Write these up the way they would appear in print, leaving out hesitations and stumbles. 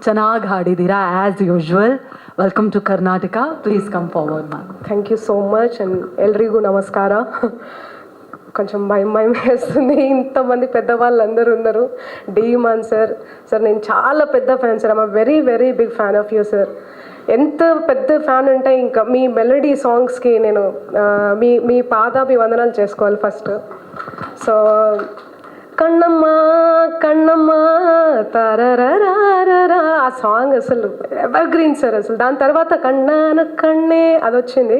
ಚೆನ್ನಾಗಿ ಹಾಡಿದ್ದೀರಾ as usual. Welcome to Karnataka. Please come forward ma'am. Thank you so much and ఎల్రిಗೂ నమస్కార. కొంచెం భయం భయం వేస్తుంది, ఇంతమంది పెద్దవాళ్ళు అందరూ ఉన్నారు. డీమాన్ సార్, నేను చాలా పెద్ద fan sir. I'm very very big fan of you sir. ఎంత పెద్ద ఫ్యాన్ అంటే ఇంకా మీ మెలడీ సాంగ్స్కి నేను మీ పాదాభివందనాలు చేసుకోవాలి ఫస్ట్. సో కన్నమ్మ కన్నమ్మ తరరరారరా ఆ సాంగ్ అసలు ఎవర్ గ్రీన్ సార్. అసలు దాని తర్వాత కన్నాన కన్నే అది వచ్చింది.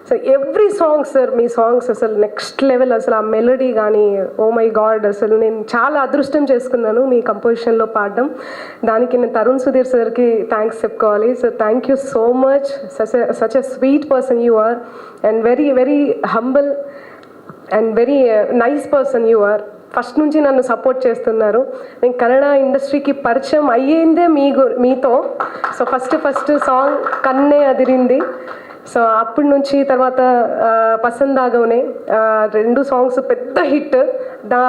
సో ఎవ్రీ సాంగ్ సార్, మీ సాంగ్స్ అసలు నెక్స్ట్ లెవెల్. అసలు ఆ మెలడీ కానీ ఓ మై గాడ్, అసలు నేను చాలా అదృష్టం చేసుకున్నాను మీ కంపోజిషన్లో పాడడం. దానికి నేను తరుణ్ సుధీర్ సార్కి థ్యాంక్స్ చెప్పుకోవాలి. So thank you so much. Such a sweet person you are and very very humble and very nice person you are. First నుంచి నన్ను సపోర్ట్ చేస్తున్నారు. నేను కన్నడ ఇండస్ట్రీకి పరిచయం అయ్యిందే మీతో. సో ఫస్ట్ సాంగ్ కన్నే అదిరింది. సో అప్పటి నుంచి తర్వాత పసందాగవనే 2 సాంగ్స్ పెద్ద హిట్.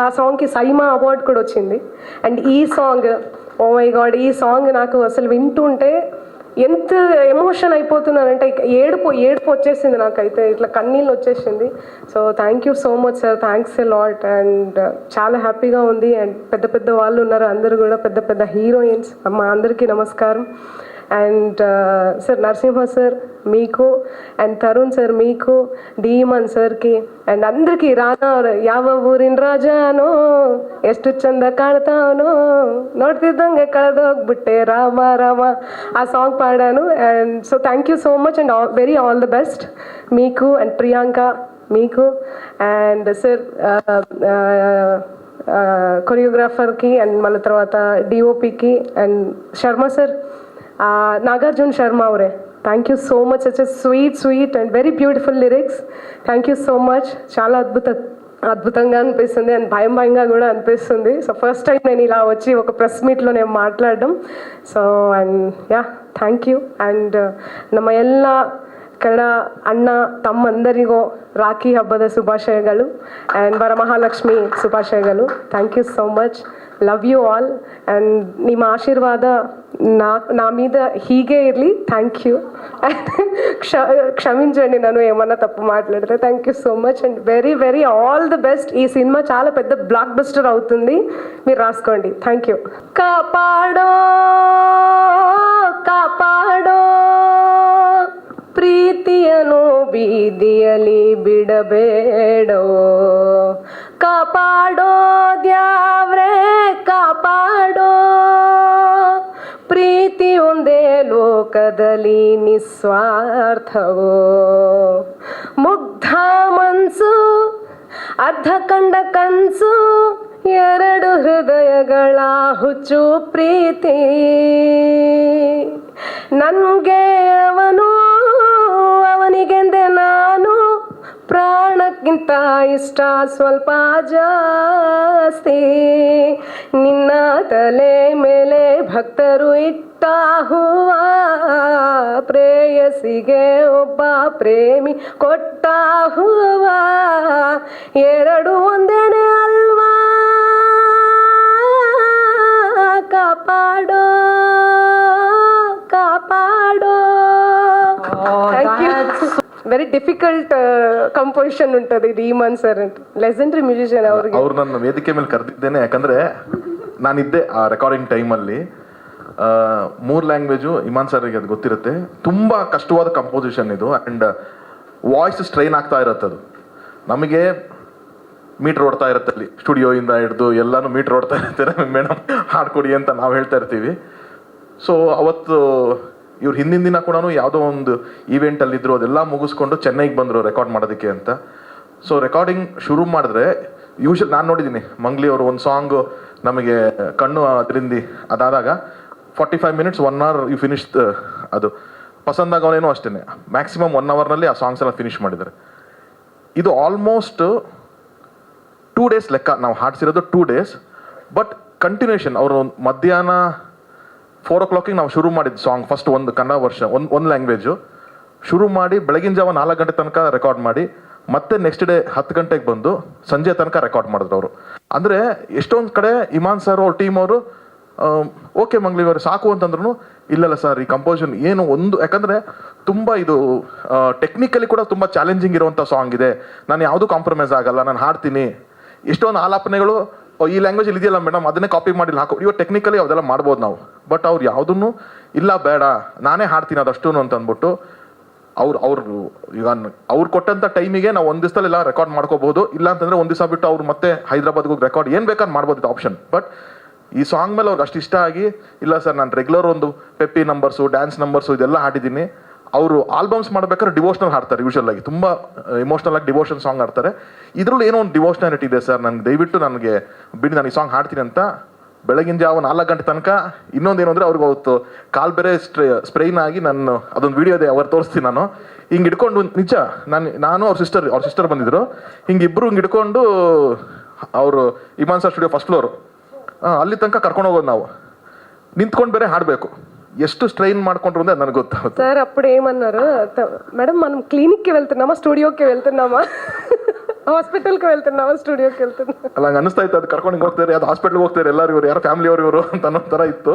ఆ సాంగ్కి సైమా అవార్డు కూడా వచ్చింది. అండ్ ఈ సాంగ్ ఓ మై గాడ్, ఈ సాంగ్ నాకు అసలు వింటుంటే ఎంత ఎమోషన్ అయిపోతున్నానంటే ఏడుపు వచ్చేసింది నాకైతే, ఇట్లా కన్నీళ్ళు వచ్చేసింది. So thank you so much sir, thanks a lot. And చాలా హ్యాపీగా ఉంది. అండ్ పెద్ద పెద్ద వాళ్ళు ఉన్నారు, అందరూ కూడా పెద్ద పెద్ద హీరోయిన్స్. మా అందరికీ నమస్కారం. అండ్ సార్ నరసింహ సార్ మీకు, అండ్ తరుణ్ సార్ మీకు, డీమన్ సార్కి, అండ్ అందరికీ రానా ಯಾವ ಊರಿನ ರಾಜಾನೋ ಎಷ್ಟು ಚಂದ ಕಾಣ್ತಾವನೋ ನೋಡ್ತಿದ್ದಂಗೆ ಕಳೆದೋಗ್ಬಿಟ್ಟೆ ರಾಮ ರಾಮ ಆ ಸಾಂಗ್ పాడాను. And so thank you so much and very all the best మీకు అండ్ ప్రియాంక మీకు. అండ్ సార్ కొరియోగ్రాఫర్కి అండ్ మళ్ళీ తర్వాత డిఓపికి అండ్ శర్మ సార్, నాగార్జున శర్మ ಅವರೇ, thank you so much. Such sweet and very beautiful lyrics. Thank you so much. చాలా అద్భుతంగా అనిపిస్తుంది and భయంగా కూడా అనిపిస్తుంది. సో ఫస్ట్ టైం నేను ఇలా వచ్చి ఒక ప్రెస్ మీట్లో నేను మాట్లాడడం. So and ya thank you. And ನಮ್ಮ ಎಲ್ಲ ಕನ್ನಡ ಅಣ್ಣ ತಮ್ಮಂದರಿಗೂ ರಾಖಿ ಹಬ್ಬದ ಶುಭಾಶಯಗಳು ಆ್ಯಂಡ್ ವರಮಹಾಲಕ್ಷ್ಮಿ ಶುಭಾಶಯಗಳು. Thank you so much. Love you all. And ನಿಮ್ಮ ಆಶೀರ್ವಾದ నా మీద హీగే ఇర్ಲಿ. Thank you. క్షమించండి నన్ను ఏమన్నా తప్పు మాట్లాడితే. Thank you so much and very very all the best. ఈ సినిమా చాలా పెద్ద బ్లాక్ బస్టర్ అవుతుంది, మీరు రాసుకోండి. Thank you. కాపాడో ಕಾಪಾಡೋ ಪ್ರೀತಿಯನು ಬೀದಿಯಲಿ ಬಿಡಬೇಡೋ, ಕಾಪಾಡೋ ದ್ಯಾವ್ರೆ ಕಾಪಾಡೋ, ಪ್ರೀತಿ ಒಂದೇ ಲೋಕದಲ್ಲಿ ನಿಸ್ವಾರ್ಥವೋ, ಮುಗ್ಧ ಮನ್ಸು ಅರ್ಧ ಕಂಡ ಕನ್ಸು, 2 ಹೃದಯಗಳ ಹುಚ್ಚು ಪ್ರೀತಿ, ನನ್ಗೆ ಅವನು ಅವನಿಗೆಂದೆ ನಾನು, ಪ್ರಾಣಕ್ಕಿಂತ ಇಷ್ಟ ಸ್ವಲ್ಪ ಜಾಸ್ತಿ, ನಿನ್ನ ತಲೆ ಮೇಲೆ ಭಕ್ತರು ಇಟ್ಟ ಹೂವ, ಪ್ರೇಯಸಿಗೆ ಒಬ್ಬ ಪ್ರೇಮಿ ಕೊಟ್ಟ ಹೂವ, 2 ಒಂದೇನೆ ಅಲ್ವಾ, ಕಾಪಾಡೋ ಕಾಪಾಡೋ. Thank you. Very difficult composition ఉంటుంది ಡೀಮನ್ ಸರ್, ಲೆಜೆಂಡರಿ ಮ್ಯೂಸಿಷಿಯನ್. ಅವ್ರು ನನ್ನ ವೇದಿಕೆ ಮೇಲೆ ಕರೆದಿದ್ದೇನೆ ಯಾಕಂದ್ರೆ ನಾನಿದ್ದೆ ಆ ರೆಕಾರ್ಡಿಂಗ್ ಟೈಮಲ್ಲಿ. 3 ಲ್ಯಾಂಗ್ವೇಜು ಇಮಾನ್ ಸರ್ಗೆ ಅದು ಗೊತ್ತಿರುತ್ತೆ. ತುಂಬಾ ಕಷ್ಟವಾದ ಕಂಪೋಸಿಷನ್ ಇದು ಆ್ಯಂಡ್ ವಾಯ್ಸ್ ಸ್ಟ್ರೈನ್ ಆಗ್ತಾ ಇರುತ್ತೆ. ಅದು ನಮಗೆ ಮೀಟ್ರ್ ಓಡ್ತಾ ಇರುತ್ತೆ ಅಲ್ಲಿ, ಸ್ಟುಡಿಯೋಯಿಂದ ಹಿಡಿದು ಎಲ್ಲಾನು ಮೀಟ್ರ್ ಓಡ್ತಾ ಇರ್ತಾರೆ. ಮೇಡಮ್ ಹಾಡ್ಕೊಡಿ ಅಂತ ನಾವು ಹೇಳ್ತಾ ಇರ್ತೀವಿ. ಸೊ ಅವತ್ತು ಇವ್ರು ಹಿಂದಿನ ದಿನ ಕೂಡ ಯಾವುದೋ ಒಂದು ಈವೆಂಟಲ್ಲಿದ್ದರು, ಅದೆಲ್ಲ ಮುಗಿಸ್ಕೊಂಡು ಚೆನ್ನೈಗೆ ಬಂದರು ರೆಕಾರ್ಡ್ ಮಾಡೋದಕ್ಕೆ ಅಂತ. ಸೊ ರೆಕಾರ್ಡಿಂಗ್ ಶುರು ಮಾಡಿದ್ರೆ ಯೂಶಲ್ ನಾನು ನೋಡಿದ್ದೀನಿ ಮಂಗ್ಲಿ ಅವರು ಒಂದು ಸಾಂಗು ನಮಗೆ ಕಣ್ಣು ಅದರಿಂದಿ ಅದಾದಾಗ 45 minutes 1 hour ಯು ಫಿನಿಶ್. ಅದು ಪಸಂದಾಗವನೇನೋ ಅಷ್ಟೇ, ಮ್ಯಾಕ್ಸಿಮಮ್ 1 hourನಲ್ಲಿ ಆ ಸಾಂಗ್ಸ್ ಎಲ್ಲ ಫಿನಿಶ್ ಮಾಡಿದ್ದಾರೆ. ಇದು ಆಲ್ಮೋಸ್ಟ್ 2 days ಲೆಕ್ಕ ನಾವು ಹಾಡ್ಸಿರೋದು 2 days. ಬಟ್ ಕಂಟಿನ್ಯೂಷನ್ ಅವರು ಮಧ್ಯಾಹ್ನ 4 o'clock ನಾವು ಶುರು ಮಾಡಿದ್ದು ಸಾಂಗ್. ಫಸ್ಟ್ ಒಂದು ಕನ್ನಡ ವರ್ಷ ಒಂದು ಲ್ಯಾಂಗ್ವೇಜು ಶುರು ಮಾಡಿ ಬೆಳಗಿನ ಜಾವ 4 ಗಂಟೆ ತನಕ ರೆಕಾರ್ಡ್ ಮಾಡಿ ಮತ್ತೆ ನೆಕ್ಸ್ಟ್ ಡೇ 10 ಗಂಟೆಗೆ ಬಂದು ಸಂಜೆ ತನಕ ರೆಕಾರ್ಡ್ ಮಾಡಿದ್ರು ಅವರು. ಅಂದರೆ ಎಷ್ಟೊಂದು ಕಡೆ ಇಮಾನ್ ಸರ್ ಅವ್ರ ಟೀಮ್ ಅವರು ಓಕೆ ಮಂಗ್ಳಿಯವರು ಸಾಕು ಅಂತಂದ್ರು ಇಲ್ಲಲ್ಲ ಸರ್ ಈ ಕಂಪೋಸಿಷನ್ ಏನು ಒಂದು, ಯಾಕಂದರೆ ತುಂಬ ಇದು ಟೆಕ್ನಿಕಲಿ ಕೂಡ ತುಂಬ ಚಾಲೆಂಜಿಂಗ್ ಇರುವಂಥ ಸಾಂಗ್ ಇದೆ, ನಾನು ಯಾವುದೂ ಕಾಂಪ್ರಮೈಸ್ ಆಗಲ್ಲ, ನಾನು ಹಾಡ್ತೀನಿ. ಎಷ್ಟೊಂದು ಆಲಾಪನೆಗಳು ಈ ಲ್ಯಾಂಗ್ವೇಜಲ್ಲಿ ಇದೆಯಲ್ಲ ಮೇಡಮ್ ಅದನ್ನೇ ಕಾಪಿ ಮಾಡಿ ಹಾಕೋ, ಇವಾಗ ಟೆಕ್ನಿಕಲಿ ಅದೆಲ್ಲ ಮಾಡ್ಬೋದು ನಾವು, ಬಟ್ ಅವ್ರು ಯಾವುದನ್ನು ಇಲ್ಲ ಬೇಡ ನಾನೇ ಹಾಡ್ತೀನಿ ಅದಷ್ಟು ಅಂತ ಅಂದ್ಬಿಟ್ಟು ಅವ್ರು ಈಗ ಅವ್ರು ಕೊಟ್ಟಂಥ ಟೈಮಿಗೆ ನಾವು ಒಂದು ದಿವಸದಲ್ಲೆಲ್ಲ ರೆಕಾರ್ಡ್ ಮಾಡ್ಕೋಬಹುದು, ಇಲ್ಲ ಅಂತಂದರೆ ಒಂದು ದಿವಸ ಬಿಟ್ಟು ಅವ್ರು ಮತ್ತೆ ಹೈದರಾಬಾದ್ಗೆ ಹೋಗಿ ರೆಕಾರ್ಡ್ ಏನು ಬೇಕಾದ್ರೆ ಮಾಡ್ಬೋದು ಆಪ್ಷನ್. ಬಟ್ ಈ ಸಾಂಗ್ ಮೇಲೆ ಅವ್ರಿಗೆ ಅಷ್ಟು ಇಷ್ಟ ಆಗಿ ಇಲ್ಲ ಸರ್ ನಾನು ರೆಗ್ಯುಲರ್ ಒಂದು ಪೆಪ್ಪಿ ನಂಬರ್ಸು ಡ್ಯಾನ್ಸ್ ನಂಬರ್ಸು ಇದೆಲ್ಲ ಹಾಡಿದ್ದೀನಿ. ಅವರು ಆಲ್ಬಮ್ಸ್ ಮಾಡ್ಬೇಕಾದ್ರೆ ಡಿವೋಷನಲ್ ಹಾಡ್ತಾರೆ, ಯೂಶಲ್ ಆಗಿ ತುಂಬ ಇಮೋಷನಲ್ ಆಗಿ ಡಿವೋಷನ್ ಸಾಂಗ್ ಆಡ್ತಾರೆ. ಇದರಲ್ಲಿ ಏನೋ ಒಂದು ಡಿವೋಷನಾಲಿಟಿ ಇದೆ ಸರ್, ನನಗೆ ದಯವಿಟ್ಟು ನನಗೆ ಬಿಡಿ ನಾನು ಈ ಸಾಂಗ್ ಹಾಡ್ತೀನಿ ಅಂತ ಬೆಳಗಿನ ಜಾವ 4 ಗಂಟೆ ತನಕ. ಇನ್ನೊಂದೇನು ಅಂದರೆ ಅವ್ರಿಗೆ ಅವತ್ತು ಕಾಲ್ ಬೇರೆ ಸ್ಪ್ರೈನ್ ಆಗಿ ನಾನು ಅದೊಂದು ವಿಡಿಯೋ ಇದೆ ಅವ್ರು ತೋರಿಸ್ತೀನಿ ನಾನು ಹಿಂಗೆ ಹಿಡ್ಕೊಂಡು ನಿಜ ನಾನು ಅವ್ರ ಸಿಸ್ಟರ್ ಬಂದಿದ್ರು, ಹಿಂಗೆ ಇಬ್ಬರು ಹಿಂಗೆ ಹಿಡ್ಕೊಂಡು ಅವರು ಇಮಾನ್ ಸರ್ ಸ್ಟುಡಿಯೋ ಫಸ್ಟ್ ಫ್ಲೋರು ಅಲ್ಲಿ ತನಕ ಕರ್ಕೊಂಡು ಹೋಗೋದು ನಾವು, ನಿಂತ್ಕೊಂಡು ಬೇರೆ ಹಾಡಬೇಕು. ಎಷ್ಟು ಸ್ಟ್ರೈನ್ ಮಾಡ್ಕೊಂಡ್ರು ಅಂದ್ರೆ ನನಗೆ ಗೊತ್ತಾಗುತ್ತೆ. సార్ అప్పుడు ఏమన్నారు మేడం మనం క్లినిక్కి వెళ్తున్నామా స్టూడియోకి వెళ్తున్నామా ಹಾಸ್ಪಿಟಲ್ಗೆ వెళ్తున్నామా ಸ್ಟುಡಿಯೋకి వెళ్తున్నామా ಅಲ್ಲ ಹಂಗೆ ಅನಿಸ್ತಾ ಇತ್ತು, ಅದು ಕರ್ಕೊಂಡು ಹಿಂಗೆ ಹೋಗ್ತಾರೆ, ಅದು ಹಾಸ್ಪಿಟಲ್ಗೆ ಹೋಗ್ತಾರೆ ಎಲ್ಲರೂ, ಇವರು ಯಾರು ಫ್ಯಾಮಿಲಿ ಇವರು ಅಂತ ಅನ್ನೋ ಥರ ಇತ್ತು.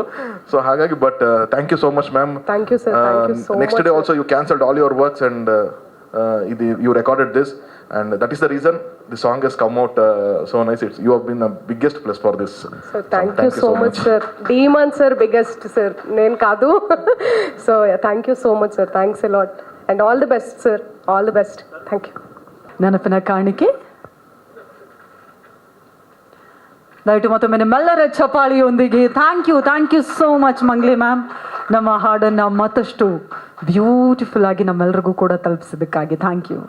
ಸೊ ಹಾಗಾಗಿ but thank you so much ma'am. Thank you sir, thank you so much. Next day also you cancelled all your works and ಇದು you recorded this and that is the reason the song has come out so nice. You have been the biggest plus for this. So thank you so much sir. Demon sir biggest sir nen kaadu. So yeah, thank you so much sir, thanks a lot and all the best sir, all the best. Thank you. ನೆನಪಿನ ಕಾಣಿಕೆ ದಯವಿಟ್ಟು ಮತ್ತೊಮ್ಮೆ ನಿಮ್ಮೆಲ್ಲರ ಚಪಾಳಿಯೊಂದಿಗೆ thank you so much Mangli ma'am, ನಮ್ಮ ಹಾಡನ್ನು ಮತ್ತಷ್ಟು beautiful ಆಗಿ ನಮ್ಮೆಲ್ಲರಿಗೂ ಕೂಡ ತಲುಪಿಸಿದ್ದಕ್ಕಾಗಿ ಥ್ಯಾಂಕ್ ಯು.